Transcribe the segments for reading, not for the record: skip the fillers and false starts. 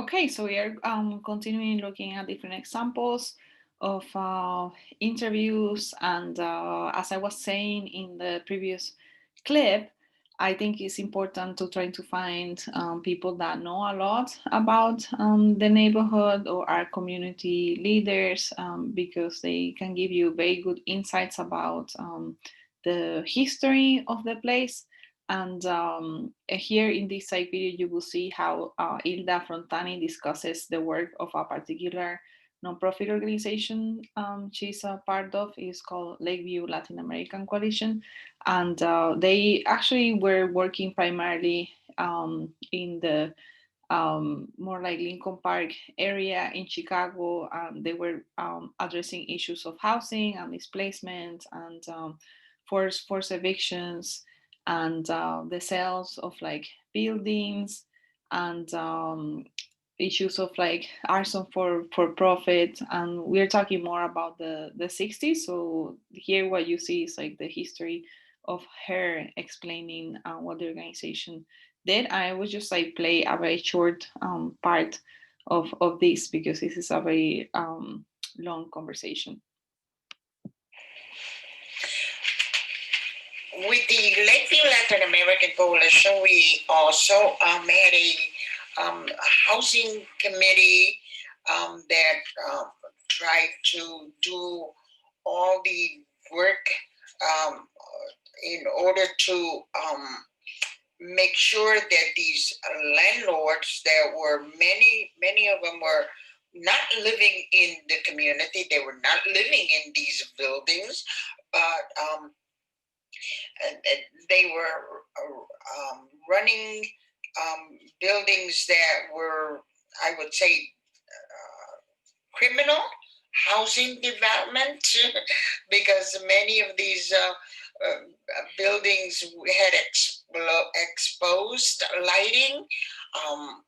Okay, so we are continuing looking at different examples of interviews, and as I was saying in the previous clip, I think it's important to try to find people that know a lot about the neighborhood or our community leaders, because they can give you very good insights about the history of the place. And here in this side video, you will see how Hilda Frontani discusses the work of a particular nonprofit organization she's a part of. It's called Lakeview Latin American Coalition. And they actually were working primarily in the more like Lincoln Park area in Chicago. They were addressing issues of housing and displacement and forced evictions and the sales of like buildings and issues of like arson for profit. And we're talking more about the 60s. So here what you see is like the history of her explaining what the organization did. I would just like play a very short part of this because this is a very long conversation. With the Lakeview Latin American Coalition, we also had a housing committee that tried to do all the work um, in order to make sure that these landlords, there were many of them were not living in the community, they were not living in these buildings, but and they were running buildings that were, I would say, criminal housing development because many of these buildings had exposed lighting. Um,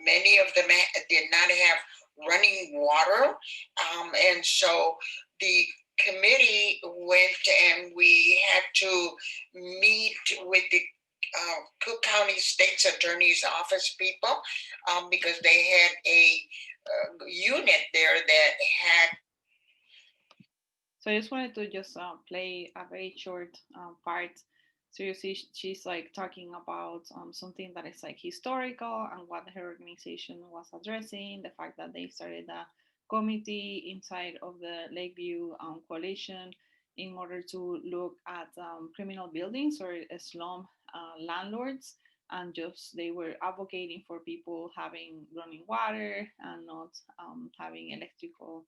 Many of them did not have running water, and so the committee went and we had to meet with the Cook County State's Attorney's Office people because they had a unit there that had. So I just wanted to just play a very short part. So you see, she's like talking about something that is like historical and what her organization was addressing. The fact that they started a committee inside of the Lakeview Coalition in order to look at criminal buildings or slum landlords, and just they were advocating for people having running water and not having electrical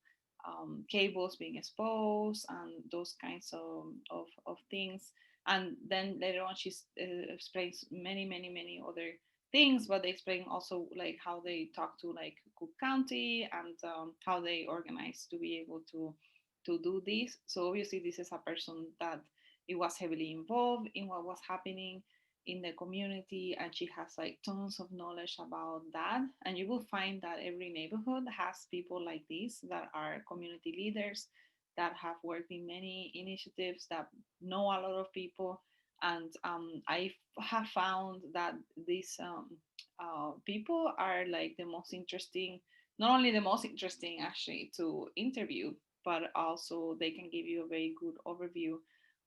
cables being exposed and those kinds of things. And then later on, she explains many other things, but they explain also like how they talk to like Cook County and how they organize to be able to do this. So obviously, this is a person that it was heavily involved in what was happening in the community, and she has like tons of knowledge about that. And you will find that every neighborhood has people like this that are community leaders that have worked in many initiatives, that know a lot of people. And I have found that these people are like the most interesting, not only the most interesting actually to interview, but also they can give you a very good overview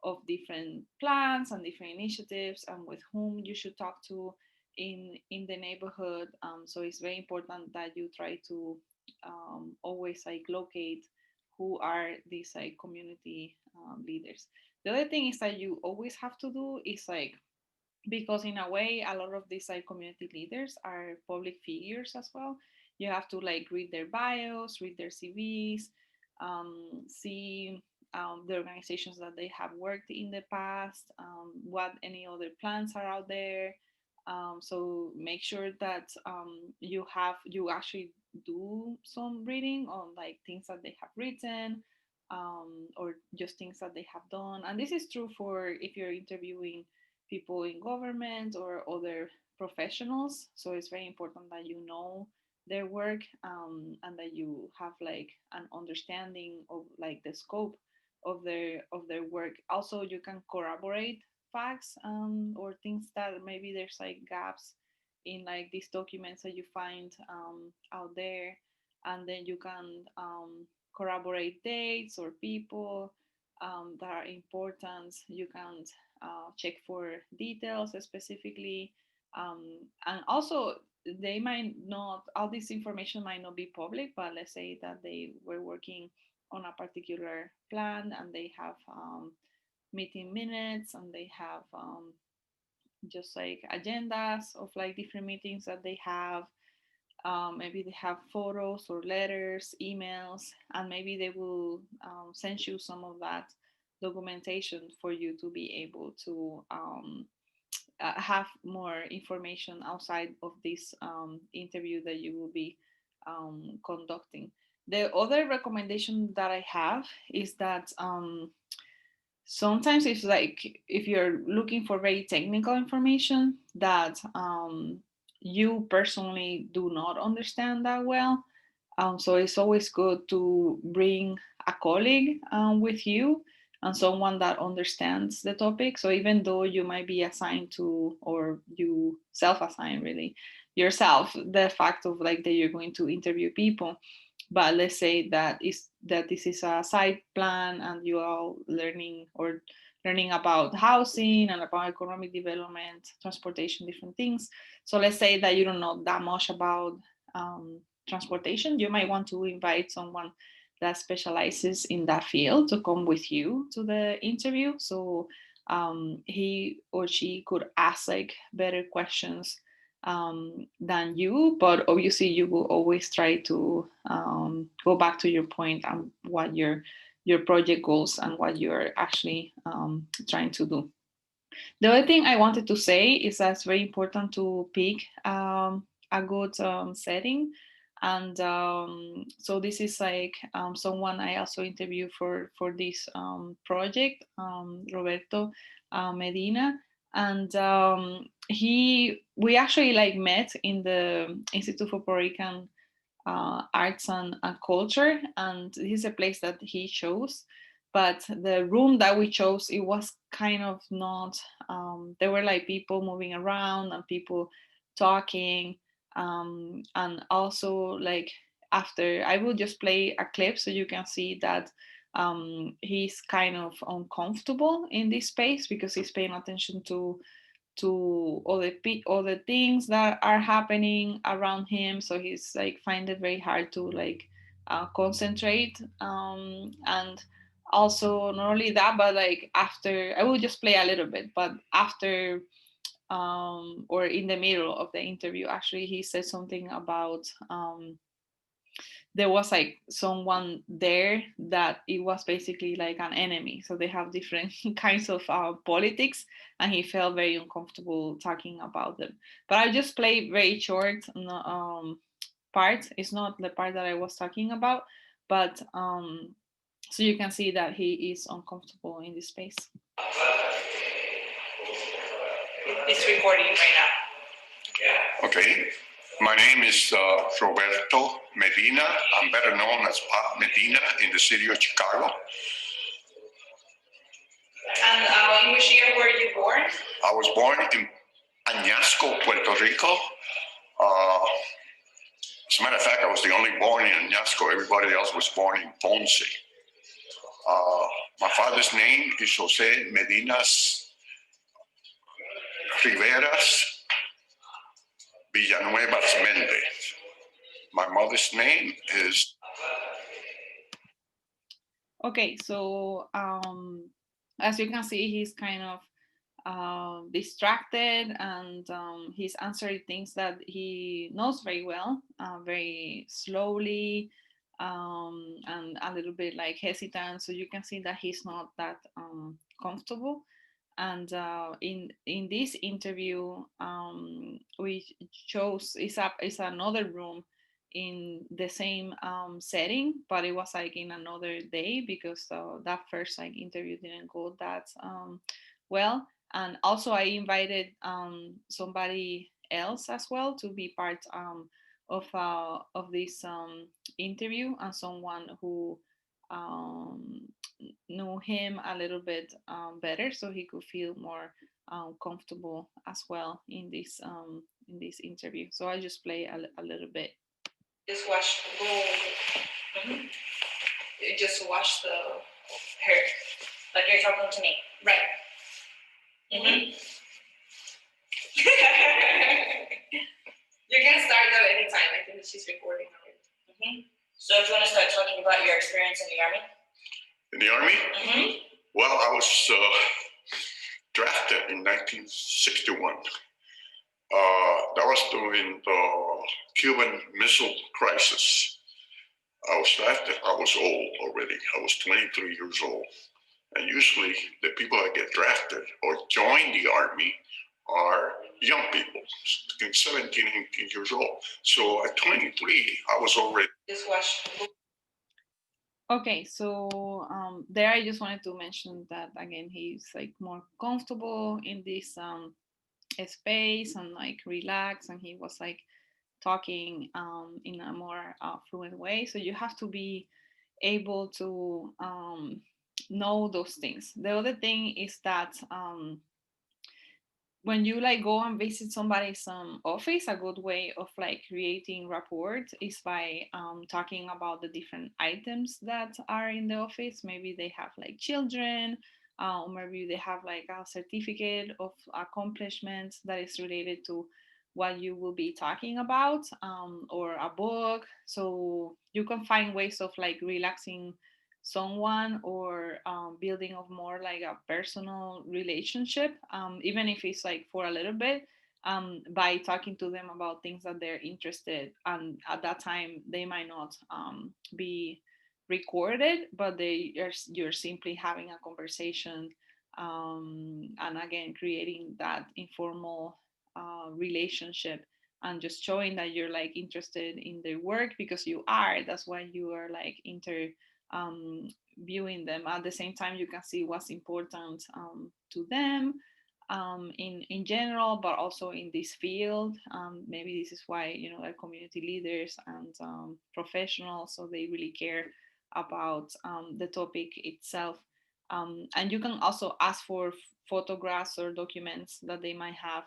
of different plans and different initiatives and with whom you should talk to in the neighborhood. So it's very important that you try to always like locate who are these like community leaders. The other thing is that you always have to do is like, because in a way a lot of these like community leaders are public figures as well. You have to like read their bios, read their CVs, see the organizations that they have worked in the past, what any other plans are out there. So make sure that you actually do some reading on like things that they have written, or just things that they have done. And this is true for if you're interviewing people in government or other professionals. So it's very important that you know their work, and that you have like an understanding of like the scope of their work. Also, you can corroborate facts or things that maybe there's like gaps in like these documents that you find out there, and then you can corroborate dates or people that are important. You can check for details specifically, and also they might not, all this information might not be public, but let's say that they were working on a particular plan and they have meeting minutes and they have just like agendas of like different meetings that they have. Maybe they have photos or letters, emails, and maybe they will send you some of that documentation for you to be able to have more information outside of this interview that you will be conducting. The other recommendation that I have is that sometimes it's like if you're looking for very technical information that you personally do not understand that well, so it's always good to bring a colleague with you and someone that understands the topic. So even though you might be assigned to, or you self-assign really yourself, the fact of like that you're going to interview people, but let's say that this is a side plan and you are learning or learning about housing and about economic development, transportation, different things. So let's say that you don't know that much about transportation, you might want to invite someone that specializes in that field to come with you to the interview. So he or she could ask like better questions than you, but obviously you will always try to go back to your point and what your project goals and what you're actually trying to do. The other thing I wanted to say is that it's very important to pick a good setting. And so this is like someone I also interviewed for this project, Roberto Medina, and we actually like met in the Institute for Puerto Rican arts and culture, and this is a place that he chose. But the room that we chose, it was kind of not, there were like people moving around and people talking, and also like after, I will just play a clip so you can see that he's kind of uncomfortable in this space because he's paying attention to all the things that are happening around him. So he's like find it very hard to like concentrate, and also not only that, but like after, I will just play a little bit, but after or in the middle of the interview, actually he said something about there was like someone there that it was basically like an enemy. So they have different kinds of politics, and he felt very uncomfortable talking about them. But I just play very short part. It's not the part that I was talking about, but so you can see that he is uncomfortable in this space. It's recording right now. Okay. My name is Roberto Medina. I'm better known as Pop Medina in the city of Chicago. And in which year were you born? I was born in Añasco, Puerto Rico. As a matter of fact, I was the only born in Añasco. Everybody else was born in Ponce. My father's name is Jose Medinas Riveras Villanuevas Mendez. My mother's name is... Okay, so as you can see, he's kind of distracted, and he's answering things that he knows very well, very slowly, and a little bit like hesitant. So you can see that he's not that comfortable. And in this interview, we chose it's another room in the same setting, but it was like in another day because that first like interview didn't go that well. And also I invited somebody else as well to be part of this interview, and someone who um, knew him a little bit better, so he could feel more comfortable as well in this interview. So I'll just play a little bit. Just watch the mm-hmm. You just watch the hair. Like you're talking to me. Right. Mm-hmm. You can start at any time. I think she's recording already. Mm-hmm. So if you want to start talking about your experience in the Army? In the Army? Mm-hmm. Well, I was drafted in 1961. That was during the Cuban Missile Crisis. I was drafted, I was old already. I was 23 years old. And usually the people that get drafted or join the Army are young people, 17, 18 years old. So at 23, I was already. Just watch. Okay, so there I just wanted to mention that again, he's like more comfortable in this space and like relax, and he was like talking in a more fluent way. So you have to be able to know those things. The other thing is that when you like go and visit somebody's office, a good way of like creating rapport is by talking about the different items that are in the office. Maybe they have like children, or maybe they have like a certificate of accomplishments that is related to what you will be talking about, or a book. So you can find ways of like relaxing someone, or building of more like a personal relationship, even if it's like for a little bit, by talking to them about things that they're interested, and at that time they might not be recorded, but you're simply having a conversation, and again creating that informal relationship, and just showing that you're like interested in their work, because you are, that's why you are like um, viewing them. At the same time, you can see what's important to them, in general, but also in this field. Maybe this is why, you know, like community leaders and professionals, so they really care about the topic itself. And you can also ask for photographs or documents that they might have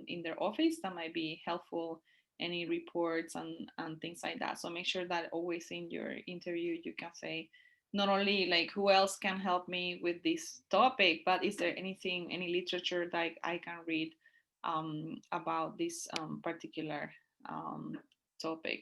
in their office that might be helpful, any reports and things like that. So make sure that always in your interview you can say not only like who else can help me with this topic, but is there anything, any literature that I can read about this particular topic.